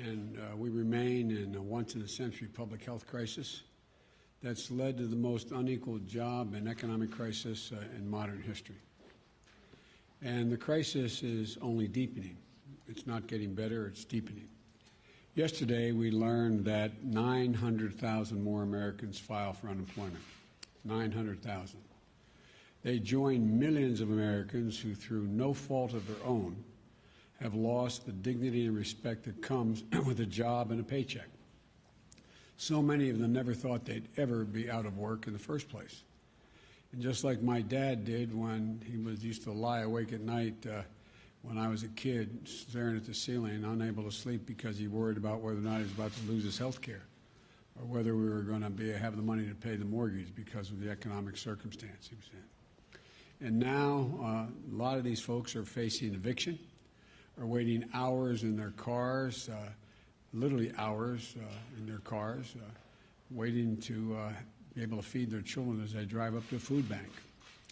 and we remain in a once-in-a-century public health crisis that's led to the most unequal job and economic crisis in modern history. And the crisis is only deepening. It's not getting better, it's deepening. Yesterday, we learned that 900,000 more Americans file for unemployment. 900,000. They join millions of Americans who, through no fault of their own, have lost the dignity and respect that comes with a job and a paycheck. So many of them never thought they'd ever be out of work in the first place. And just like my dad did when he used to lie awake at night when I was a kid, staring at the ceiling, unable to sleep because he worried about whether or not he was about to lose his health care or whether we were going to have the money to pay the mortgage because of the economic circumstance he was in. And now a lot of these folks are facing eviction, are waiting hours in their cars, literally hours in their cars, waiting to be able to feed their children as they drive up to a food bank.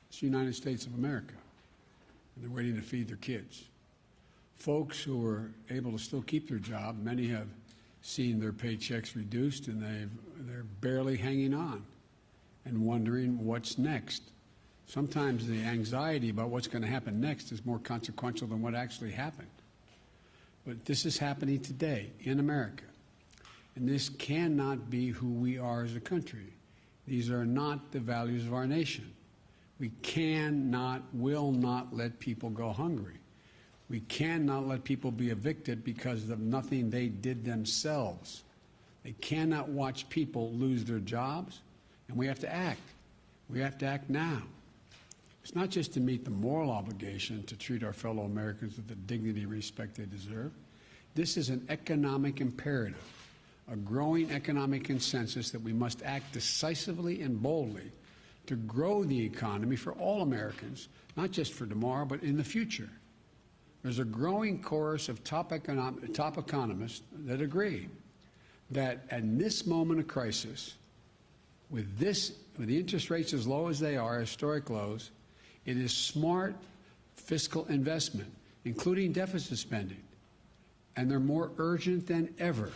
It's the United States of America, and they're waiting to feed their kids. Folks who are able to still keep their job, many have seen their paychecks reduced, and they're barely hanging on and wondering what's next. Sometimes the anxiety about what's going to happen next is more consequential than what actually happened. But this is happening today in America. And this cannot be who we are as a country. These are not the values of our nation. We cannot, will not let people go hungry. We cannot let people be evicted because of nothing they did themselves. They cannot watch people lose their jobs, and we have to act. We have to act now. It's not just to meet the moral obligation to treat our fellow Americans with the dignity and respect they deserve. This is an economic imperative, a growing economic consensus that we must act decisively and boldly to grow the economy for all Americans, not just for tomorrow, but in the future. There's a growing chorus of top economists that agree that at this moment of crisis, with the interest rates as low as they are, historic lows, it is smart fiscal investment, including deficit spending, and they're more urgent than ever.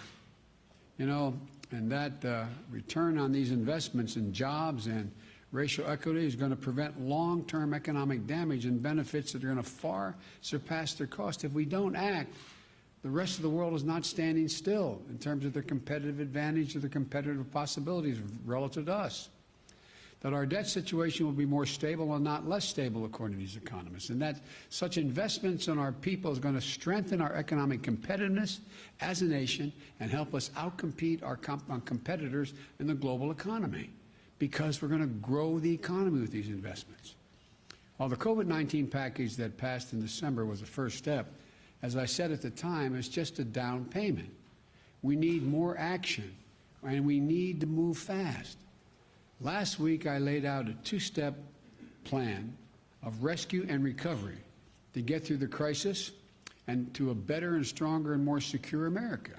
You know, and that return on these investments in jobs and racial equity is going to prevent long-term economic damage and benefits that are going to far surpass their cost. If we don't act, the rest of the world is not standing still in terms of their competitive advantage or the competitive possibilities relative to us. That our debt situation will be more stable and not less stable, according to these economists, and that such investments in our people is going to strengthen our economic competitiveness as a nation and help us outcompete our competitors in the global economy, because we're going to grow the economy with these investments. While the COVID-19 package that passed in December was the first step, as I said at the time, it's just a down payment. We need more action, and we need to move fast. Last week, I laid out a two-step plan of rescue and recovery to get through the crisis and to a better and stronger and more secure America.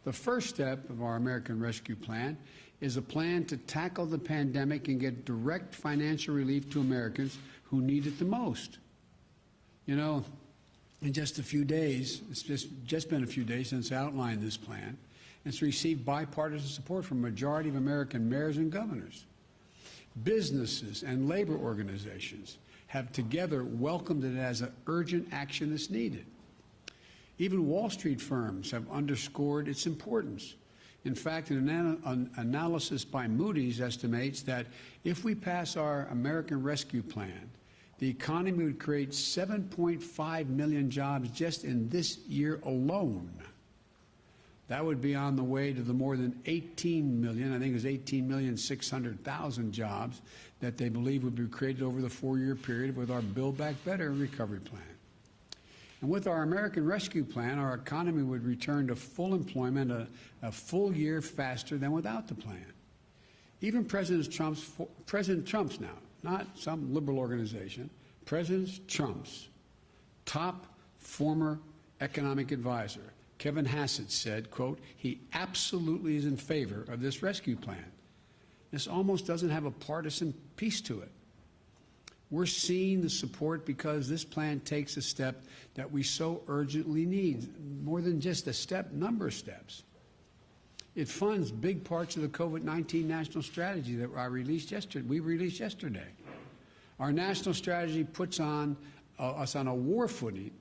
The first step of our American Rescue Plan is a plan to tackle the pandemic and get direct financial relief to Americans who need it the most. You know, in just a few days, it's just been a few days since I outlined this plan. It's received bipartisan support from a majority of American mayors and governors. Businesses and labor organizations have together welcomed it as an urgent action that's needed. Even Wall Street firms have underscored its importance. In fact, an analysis by Moody's estimates that if we pass our American Rescue Plan, the economy would create 7.5 million jobs just in this year alone. That would be on the way to the more than 18 million, I think it was 18,600,000 jobs that they believe would be created over the 4-year period with our Build Back Better recovery plan. And with our American Rescue Plan, our economy would return to full employment a full year faster than without the plan. Even President Trump's now, not some liberal organization, President Trump's top former economic advisor, Kevin Hassett, said, quote, he absolutely is in favor of this rescue plan. This almost doesn't have a partisan piece to it. We're seeing the support because this plan takes a step that we so urgently need, more than just a step, number of steps. It funds big parts of the COVID-19 national strategy that we released yesterday. Our national strategy puts us on a war footing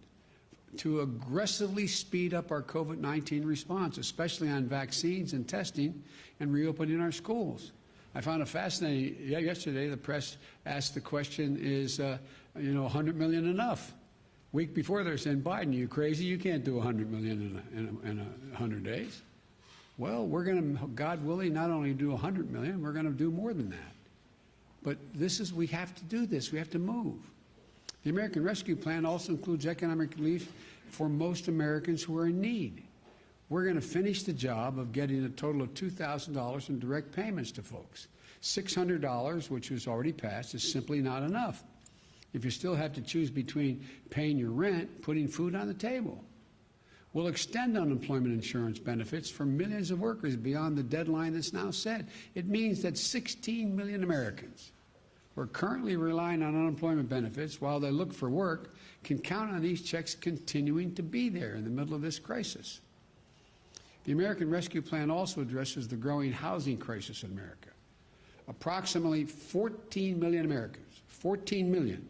to aggressively speed up our COVID-19 response, especially on vaccines and testing and reopening our schools. I found it fascinating. Yesterday, the press asked the question, is, 100 million enough? Week before, they're saying, Biden, you crazy? You can't do 100 million in 100 days. Well, we're going to, God willing, not only do 100 million, we're going to do more than that. But we have to do this. We have to move. The American Rescue Plan also includes economic relief for most Americans who are in need. We're going to finish the job of getting a total of $2,000 in direct payments to folks. $600, which was already passed, is simply not enough if you still have to choose between paying your rent, putting food on the table. We'll extend unemployment insurance benefits for millions of workers beyond the deadline that's now set. It means that 16 million Americans who are currently relying on unemployment benefits while they look for work can count on these checks continuing to be there in the middle of this crisis. The American Rescue Plan also addresses the growing housing crisis in America. Approximately 14 million Americans, 14 million,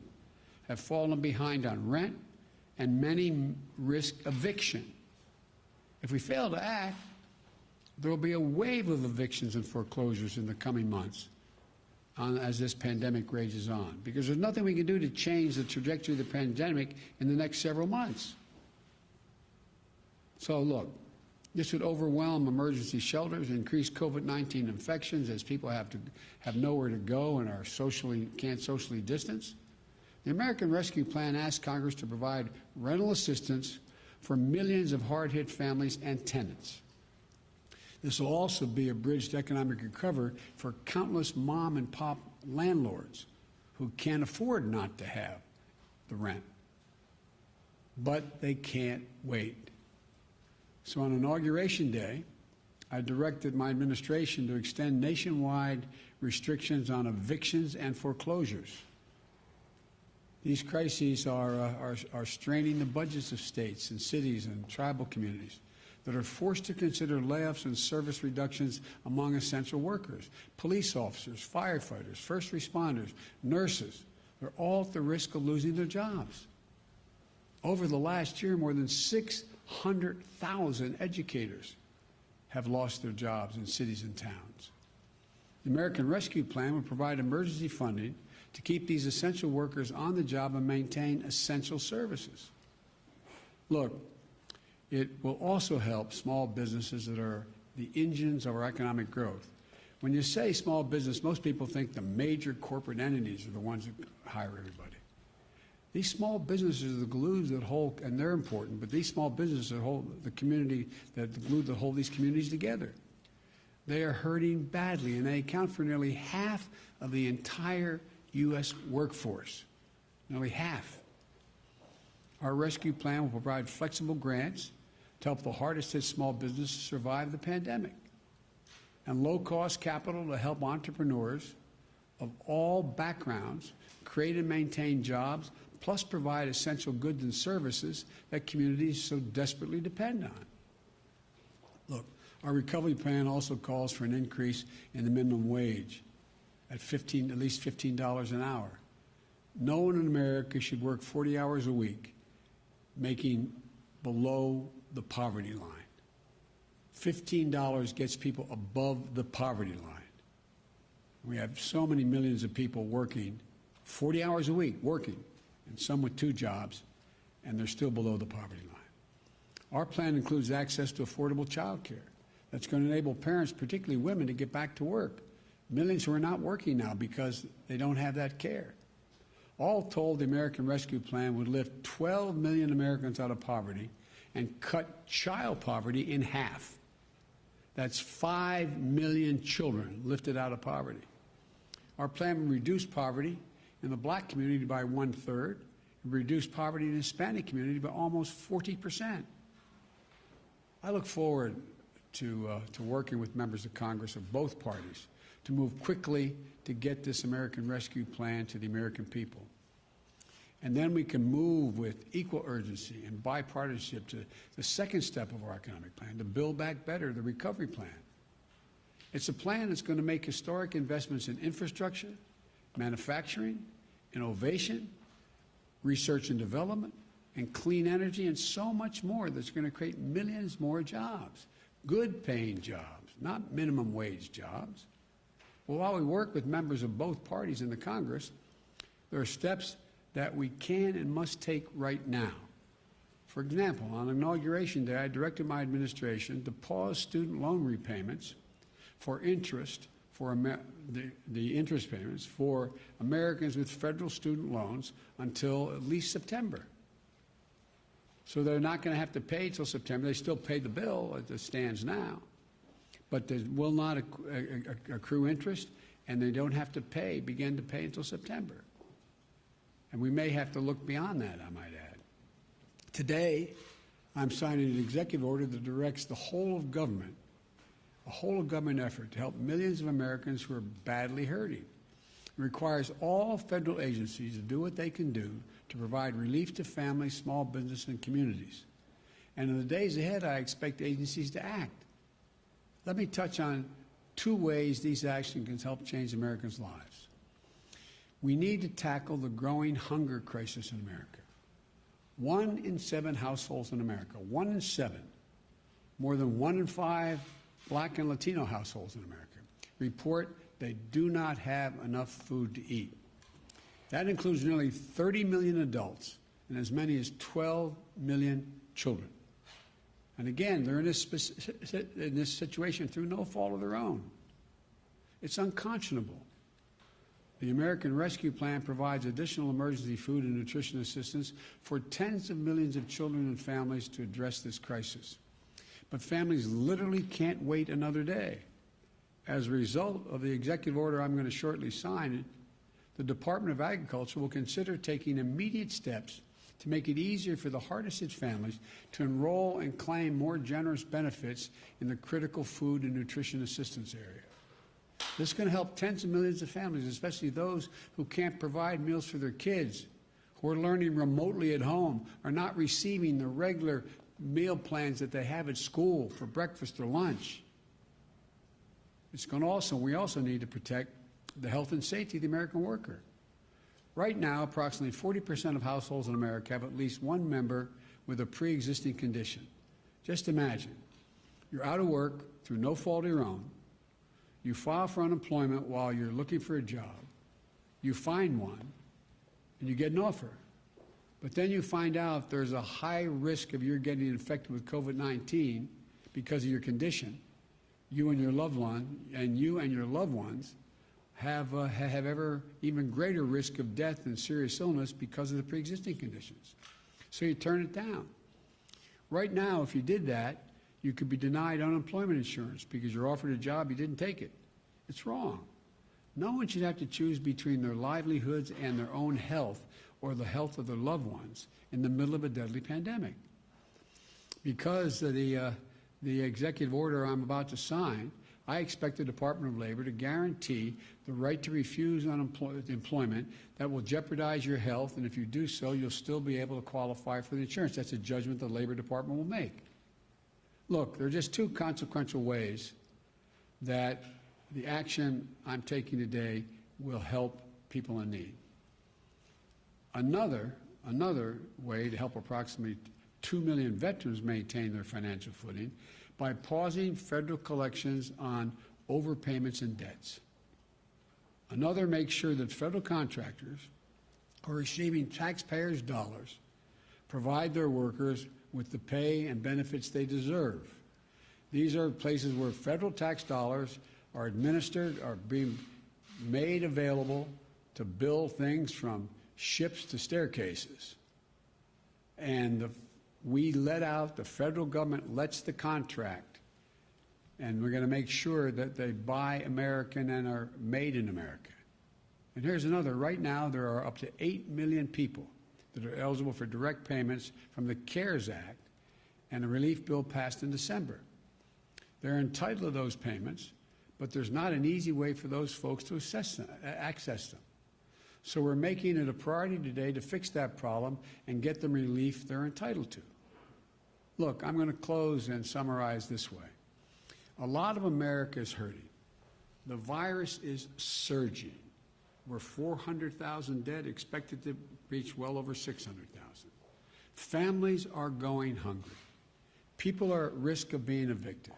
have fallen behind on rent, and many risk eviction. If we fail to act, there will be a wave of evictions and foreclosures in the coming months as this pandemic rages on, because there's nothing we can do to change the trajectory of the pandemic in the next several months. So look, this would overwhelm emergency shelters, increase COVID-19 infections as people have nowhere to go and can't socially distance. The American Rescue Plan asks Congress to provide rental assistance for millions of hard-hit families and tenants. This will also be a bridge to economic recovery for countless mom-and-pop landlords who can't afford not to have the rent. But they can't wait. So on Inauguration Day, I directed my administration to extend nationwide restrictions on evictions and foreclosures. These crises are straining the budgets of states and cities and tribal communities that are forced to consider layoffs and service reductions among essential workers. Police officers, firefighters, first responders, nurses, they're all at the risk of losing their jobs. Over the last year, more than 600,000 educators have lost their jobs in cities and towns. The American Rescue Plan will provide emergency funding to keep these essential workers on the job and maintain essential services. Look, it will also help small businesses that are the engines of our economic growth. When you say small business, most people think the major corporate entities are the ones that hire everybody. These small businesses are the glues that hold, and they're important, but these small businesses that hold the community, the glue that hold these communities together. They are hurting badly, and they account for nearly half of the entire U.S. workforce, nearly half. Our rescue plan will provide flexible grants to help the hardest hit small businesses survive the pandemic, and low-cost capital to help entrepreneurs of all backgrounds create and maintain jobs, plus provide essential goods and services that communities so desperately depend on. Look, our recovery plan also calls for an increase in the minimum wage at least $15 an hour. No one in America should work 40 hours a week, making below the poverty line. $15 gets people above the poverty line. We have so many millions of people working 40 hours a week, working, and some with 2 jobs, and they're still below the poverty line. Our plan includes access to affordable child care. That's going to enable parents, particularly women, to get back to work. Millions who are not working now because they don't have that care. All told, the American Rescue Plan would lift 12 million Americans out of poverty and cut child poverty in half. That's 5 million children lifted out of poverty. Our plan will reduce poverty in the black community by 1/3, and reduce poverty in the Hispanic community by almost 40%. I look forward to working with members of Congress of both parties to move quickly to get this American Rescue Plan to the American people. And then we can move with equal urgency and bipartisanship to the second step of our economic plan, the Build Back Better, the recovery plan. It's a plan that's going to make historic investments in infrastructure, manufacturing, innovation, research and development, and clean energy, and so much more that's going to create millions more jobs, good-paying jobs, not minimum wage jobs. Well, while we work with members of both parties in the Congress, there are steps that we can and must take right now. For example, on Inauguration Day, I directed my administration to pause student loan repayments for interest, for the interest payments for Americans with federal student loans until at least September. So they're not going to have to pay until September. They still pay the bill as it stands now, but they will not accrue interest, and they don't have to begin to pay until September. And we may have to look beyond that, I might add. Today, I'm signing an executive order that directs the whole of government, a whole-of-government effort to help millions of Americans who are badly hurting. It requires all federal agencies to do what they can do to provide relief to families, small business, and communities. And in the days ahead, I expect agencies to act. Let me touch on two ways these actions can help change Americans' lives. We need to tackle the growing hunger crisis in America. 1 in 7 households in America, 1 in 7, more than 1 in 5 Black and Latino households in America, report they do not have enough food to eat. That includes nearly 30 million adults and as many as 12 million children. And again, they're in this situation through no fault of their own. It's unconscionable. The American Rescue Plan provides additional emergency food and nutrition assistance for tens of millions of children and families to address this crisis. But families literally can't wait another day. As a result of the executive order I'm going to shortly sign, the Department of Agriculture will consider taking immediate steps to make it easier for the hardest hit families to enroll and claim more generous benefits in the critical food and nutrition assistance area. This is going to help tens of millions of families, especially those who can't provide meals for their kids, who are learning remotely at home, are not receiving the regular meal plans that they have at school for breakfast or lunch. We also need to protect the health and safety of the American worker. Right now, approximately 40% of households in America have at least one member with a pre-existing condition. Just imagine, you're out of work through no fault of your own. You file for unemployment while you're looking for a job. You find one, and you get an offer. But then you find out there's a high risk of you getting infected with COVID-19 because of your condition. You and your loved ones have even greater risk of death and serious illness because of the pre-existing conditions. So you turn it down. Right now, if you did that, you could be denied unemployment insurance because you're offered a job, you didn't take it. It's wrong. No one should have to choose between their livelihoods and their own health or the health of their loved ones in the middle of a deadly pandemic. Because of the executive order I'm about to sign, I expect the Department of Labor to guarantee the right to refuse employment that will jeopardize your health, and if you do so, you'll still be able to qualify for the insurance. That's a judgment the Labor Department will make. Look, there are just two consequential ways that the action I'm taking today will help people in need. Another way to help approximately 2 million veterans maintain their financial footing by pausing federal collections on overpayments and debts. Another makes sure that federal contractors who are receiving taxpayers' dollars provide their workers with the pay and benefits they deserve. These are places where federal tax dollars are administered, are being made available to build things from ships to staircases. And the federal government lets the contract, and we're going to make sure that they buy American and are made in America. And here's another. Right now, there are up to 8 million people that are eligible for direct payments from the CARES Act and a relief bill passed in December. They're entitled to those payments, but there's not an easy way for those folks to access them. So we're making it a priority today to fix that problem and get them relief they're entitled to. Look, I'm going to close and summarize this way. A lot of America is hurting. The virus is surging. We're 400,000 dead, expected to reach well over 600,000. Families are going hungry. People are at risk of being evicted.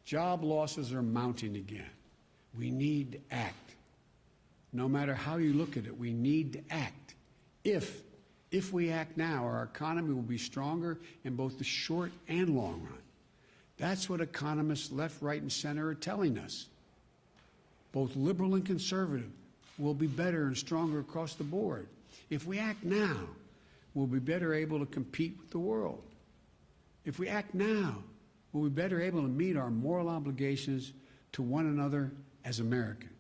Job losses are mounting again. We need to act. No matter how you look at it, we need to act. If we act now, our economy will be stronger in both the short and long run. That's what economists left, right, and center are telling us. Both liberal and conservative will be better and stronger across the board. If we act now, we'll be better able to compete with the world. If we act now, we'll be better able to meet our moral obligations to one another as Americans.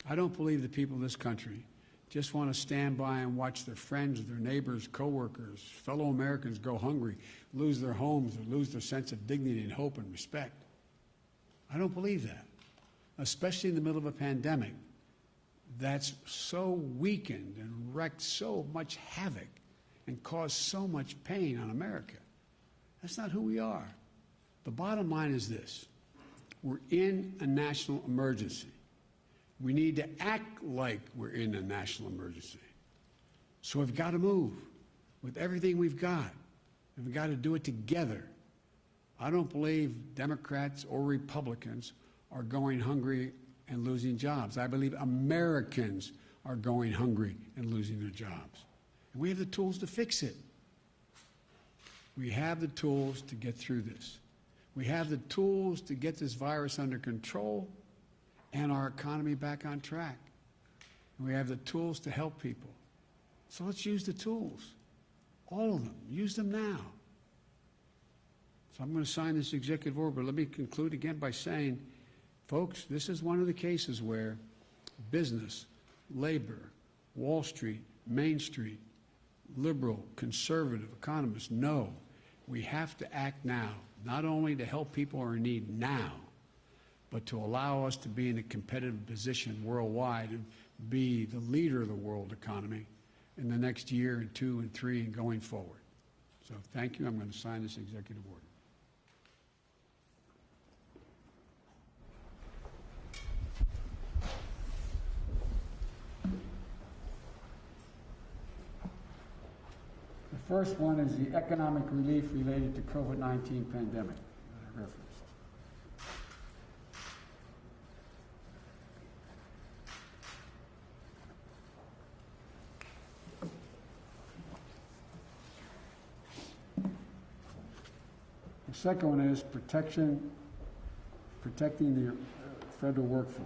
I don't believe the people of this country just want to stand by and watch their friends, their neighbors, coworkers, fellow Americans go hungry, lose their homes, or lose their sense of dignity and hope and respect. I don't believe that, especially in the middle of a pandemic that's so weakened and wreaked so much havoc and caused so much pain on America. That's not who we are. The bottom line is this. We're in a national emergency. We need to act like we're in a national emergency. So we've got to move with everything we've got. And we've got to do it together. I don't believe Democrats or Republicans are going hungry and losing jobs. I believe Americans are going hungry and losing their jobs. And we have the tools to fix it. We have the tools to get through this. We have the tools to get this virus under control and our economy back on track. And we have the tools to help people. So let's use the tools, all of them. Use them now. So I'm going to sign this executive order, but let me conclude again by saying, folks, this is one of the cases where business, labor, Wall Street, Main Street, liberal, conservative economists know we have to act now, not only to help people who are in need now, but to allow us to be in a competitive position worldwide and be the leader of the world economy in the next year and 2 and 3 and going forward. So thank you. I'm going to sign this executive order. The first one is the economic relief related to COVID-19 pandemic that I referenced. The second one is protecting the federal workforce.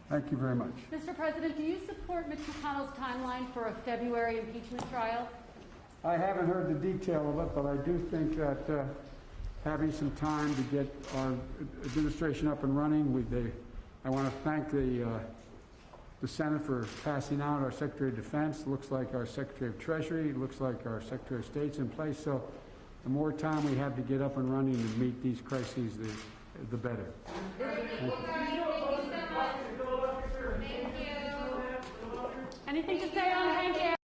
Thank you very much. Mr. President, do you support Mitch McConnell's timeline for a February impeachment trial? I haven't heard the detail of it, but I do think that having some time to get our administration up and running, I want to thank the Senate for passing out our Secretary of Defense. Looks like our Secretary of Treasury. Looks like our Secretary of State's in place. So the more time we have to get up and running and meet these crises, the better. Thank you. Anything to say on Hank